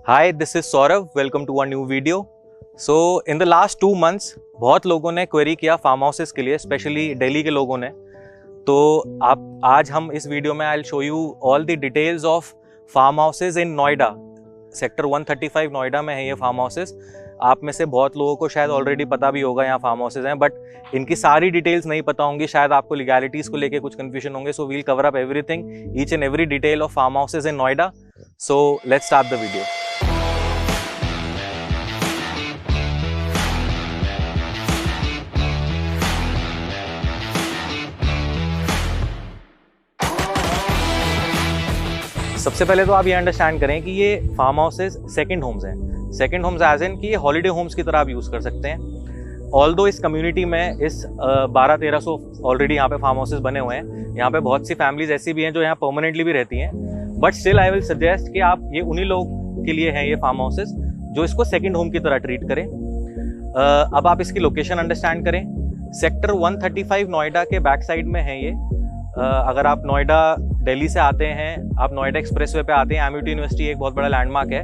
Hi, this is Saurav. Welcome to our new video. So, in the last 2 months, बहुत लोगों ने query किया farm houses के लिए, स्पेशली दिल्ली के लोगों ने। तो आज हम इस वीडियो में I will show you all the details of farm houses in Noida. Sector 135 Noida में है ये फार्म हाउसेस। आप में से बहुत लोगों को शायद ऑलरेडी पता भी होगा यहाँ फार्म हाउसेस हैं, बट इनकी सारी डिटेल्स नहीं पता होंगी। शायद आपको लीगैलिटीज को लेके कुछ कंफ्यूजन होंगे। So we'll cover up everything, each and every detail of farm houses in Noida. So let's start the video. सबसे पहले तो आप ये अंडरस्टैंड करें कि ये फार्म हाउसेस सेकंड होम्स हैं। सेकंड होम्स एज इन कि ये हॉलीडे होम्स की तरह आप यूज़ कर सकते हैं। ऑल्दो इस कम्युनिटी में इस 1200-1300 ऑलरेडी यहाँ पे फार्म हाउसेस बने हुए हैं। यहाँ पे बहुत सी फैमिलीज ऐसी भी हैं जो यहाँ परमानेंटली भी रहती हैं, but still I will suggest कि आप ये उन्हीं लोगों के लिए हैं ये फार्म हाउसेस जो इसको सेकेंड होम की तरह ट्रीट करें। अब आप इसकी लोकेशन अंडरस्टैंड करें। सेक्टर 135 नोएडा के बैक साइड में है ये। अगर आप नोएडा दिल्ली से आते हैं, आप नोएडा एक्सप्रेसवे पे आते हैं, एमयूटी यूनिवर्सिटी एक बहुत बड़ा लैंडमार्क है।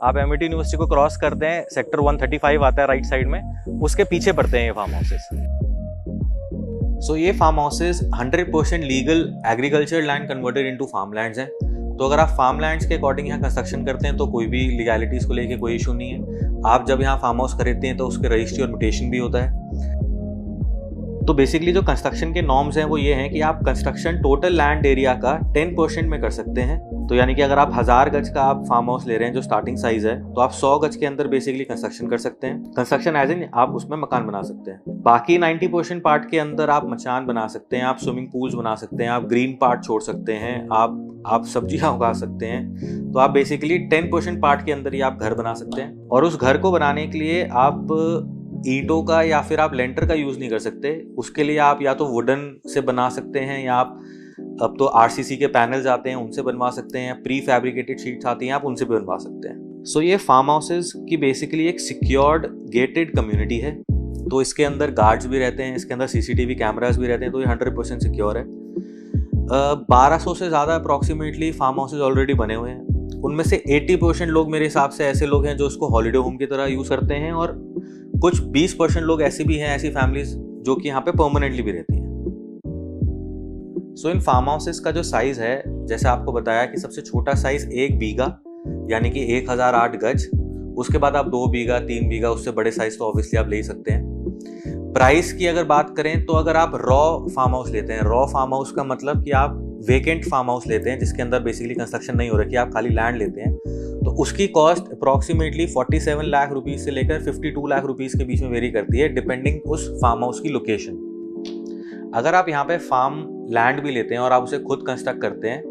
आप एमयूटी यूनिवर्सिटी को क्रॉस करते हैं, सेक्टर 135 आता है राइट साइड में, उसके पीछे पड़ते हैं ये फार्म हाउसेस। सो ये farm houses 100% legal agriculture land converted into farm lands हैं। तो अगर आप फार्म लैंड्स के अकॉर्डिंग यहाँ कंस्ट्रक्शन करते हैं तो कोई भी लीगैलिटीज को लेके कोई इशू नहीं है। आप जब यहाँ फार्म हाउस खरीदते हैं तो उसके रजिस्ट्री और म्यूटेशन भी होता है। तो बेसिकली जो कंस्ट्रक्शन के नॉर्म्स हैं वो ये हैं कि आप कंस्ट्रक्शन टोटल लैंड एरिया का 10% में कर सकते हैं। तो यानी कि अगर आप 1000 गज का आप फार्म हाउस ले रहे हैं जो स्टार्टिंग साइज है, तो आप 100 गज के अंदर बेसिकली कंस्ट्रक्शन कर सकते हैं। कंस्ट्रक्शन एज इन आप उसमें मकान बना सकते हैं। बाकी 90% पार्ट के अंदर आप मचान बना सकते हैं, आप स्विमिंग पूल्स बना सकते हैं, आप ग्रीन पार्ट छोड़ सकते हैं, आप सब्जियां उगा सकते हैं। तो आप बेसिकली 10% पार्ट के अंदर ही आप घर बना सकते हैं। और उस घर को बनाने के लिए आप ईंटों का या फिर आप लेंटर का यूज़ नहीं कर सकते। उसके लिए आप या तो वुडन से बना सकते हैं, या आप अब तो आरसीसी के पैनल्स आते हैं उनसे बनवा सकते हैं, प्री फैब्रिकेटेड शीट्स आती हैं आप उनसे भी बनवा सकते हैं। सो ये फार्म हाउसेस की बेसिकली एक सिक्योर्ड गेटेड कम्युनिटी है। तो इसके अंदर गार्ड्स भी रहते हैं, इसके अंदर सीसीटीवी कैमरास भी रहते हैं। तो ये 100% सिक्योर है। 1200 से ज़्यादा अप्रॉक्सीमेटली फार्म हाउसेज ऑलरेडी बने हुए हैं। उनमें से 80% लोग मेरे हिसाब से ऐसे लोग हैं जो इसको हॉलीडे होम की तरह यूज़ करते हैं, और कुछ 20% लोग ऐसे भी हैं, ऐसी फैमिलीज जो कि यहाँ पे परमानेंटली भी रहती हैं। सो इन फार्म हाउसेस का जो साइज है, जैसे आपको बताया कि सबसे छोटा साइज 1 बीघा यानी कि 1008 गज। उसके बाद आप 2 बीघा 3 बीघा, उससे बड़े साइज तो ऑब्वियसली आप ले ही सकते हैं। प्राइस की अगर बात करें तो अगर आप रॉ फार्म हाउस लेते हैं, रॉ फार्म हाउस का मतलब कि आप वेकेंट फार्म हाउस लेते हैं जिसके अंदर बेसिकली कंस्ट्रक्शन नहीं हो रखी, आप खाली लैंड लेते हैं, तो उसकी कॉस्ट अप्रॉक्सीमेटली 47 लाख रुपीज़ से लेकर 52 लाख रुपीज़ के बीच में वेरी करती है, डिपेंडिंग उस फार्म हाउस की लोकेशन। अगर आप यहाँ पे फार्म लैंड भी लेते हैं और आप उसे खुद कंस्ट्रक्ट करते हैं,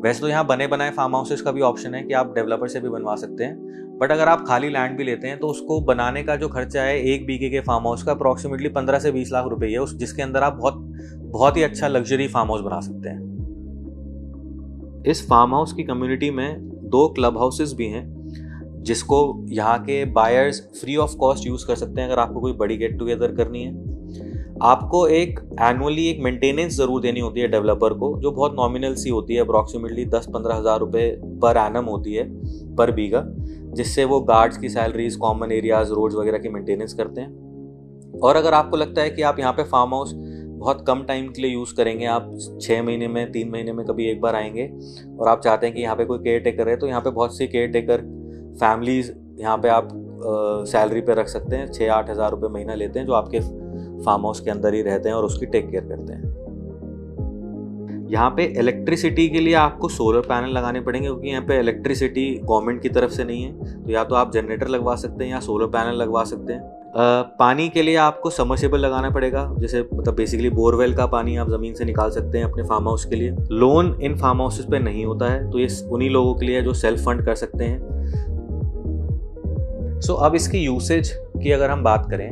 वैसे तो यहाँ बने बनाए फार्म हाउसेस का भी ऑप्शन है कि आप डेवलपर से भी बनवा सकते हैं, बट अगर आप खाली लैंड भी लेते हैं तो उसको बनाने का जो खर्चा है 1 बीघे के फार्म हाउस का अप्रॉक्सीमेटली 15 से 20 लाख रुपए है, उस जिसके अंदर आप बहुत ही अच्छा लग्जरी फार्म हाउस बना सकते हैं। इस फार्म हाउस की कम्युनिटी में 2 क्लब हाउसेस भी हैं जिसको यहाँ के buyers free of cost use कर सकते हैं। अगर आपको कोई बड़ी गेट टुगेदर करनी है, आपको एक एनुअली एक मेंटेनेंस ज़रूर देनी होती है डेवलपर को, जो बहुत नॉमिनल सी होती है, अप्रॉक्सीमेटली 10-15 हज़ार रुपये पर एनम होती है पर बीघा, जिससे वो गार्ड्स की सैलरीज, कॉमन एरियाज, रोड्स वगैरह की मेंटेनेंस करते हैं। और अगर आपको लगता है कि आप यहाँ पे फार्म हाउस बहुत कम टाइम के लिए यूज़ करेंगे, आप 6 महीने में 3 महीने में कभी एक बार आएंगे, और आप चाहते हैं कि यहाँ पे कोई केयर टेकर है, तो यहाँ पे बहुत सी केयर टेकर फैमिलीज यहाँ पे आप सैलरी पे रख सकते हैं। 6-8 हज़ार रुपये महीना लेते हैं जो आपके फार्म हाउस के अंदर ही रहते हैं और उसकी टेक केयर करते हैं। यहाँ पे इलेक्ट्रिसिटी के लिए आपको सोलर पैनल लगाने पड़ेंगे, क्योंकि यहाँ पे इलेक्ट्रिसिटी गवर्नमेंट की तरफ से नहीं है। तो या तो आप जनरेटर लगवा सकते हैं या सोलर पैनल लगवा सकते हैं। पानी के लिए आपको सबमर्सिबल लगाना पड़ेगा, जैसे मतलब बेसिकली बोरवेल का पानी आप ज़मीन से निकाल सकते हैं अपने फार्म हाउस के लिए। लोन इन फार्म हाउसेस पे नहीं होता है, तो ये उन्हीं लोगों के लिए जो सेल्फ फंड कर सकते हैं। सो अब इसकी यूसेज की अगर हम बात करें,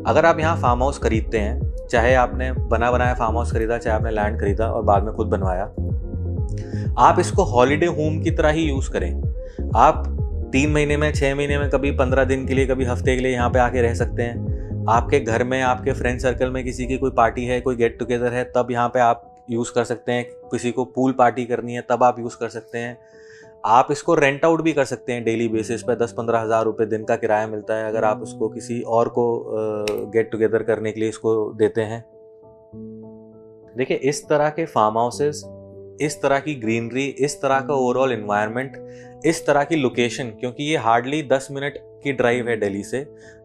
अगर आप यहाँ फार्म हाउस खरीदते हैं, चाहे आपने बना बनाया फार्म हाउस खरीदा, चाहे आपने लैंड खरीदा और बाद में खुद बनवाया, आप इसको हॉलीडे होम की तरह ही यूज़ करें। आप 3 महीने में, 6 महीने में, कभी 15 दिन के लिए, कभी हफ्ते के लिए यहाँ पे आके रह सकते हैं। आपके घर में, आपके फ्रेंड सर्कल में किसी की कोई पार्टी है, कोई गेट टुगेदर है, तब यहाँ पे आप यूज़ कर सकते हैं। किसी को पूल पार्टी करनी है तब आप यूज़ कर सकते हैं। आप इसको रेंट आउट भी कर सकते हैं डेली बेसिस पे, 10-15 हज़ार रुपये दिन का किराया मिलता है अगर आप इसको किसी और को गेट टुगेदर करने के लिए इसको देते हैं। देखिए, इस तरह के फार्म हाउसेस, इस तरह की ग्रीनरी, इस तरह का ओवरऑल एनवायरनमेंट, इस तरह की लोकेशन, क्योंकि ये हार्डली 10 मिनट की ड्राइव है दिल्ली से,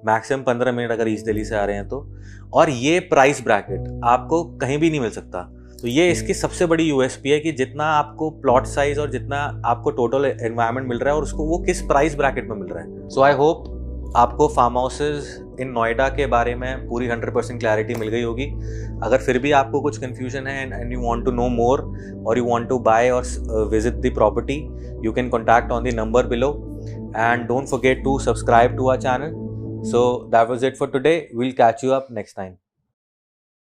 मैक्सिमम 15 मिनट अगर ईस्ट दिल्ली से आ रहे हैं तो, और ये प्राइस ब्रैकेट आपको कहीं भी नहीं मिल सकता। तो ये इसकी सबसे बड़ी यूएसपी है कि जितना आपको प्लॉट साइज और जितना आपको टोटल एनवायरनमेंट मिल रहा है और उसको वो किस प्राइस ब्रैकेट में मिल रहा है। सो आई होप आपको फार्म हाउसेज इन नोएडा के बारे में पूरी 100% क्लैरिटी मिल गई होगी। अगर फिर भी आपको कुछ कन्फ्यूजन है and you want to know more or you want to buy or visit the property, you can contact on the number below and don't forget to subscribe to our channel. So that was it for today. We'll catch you up next time.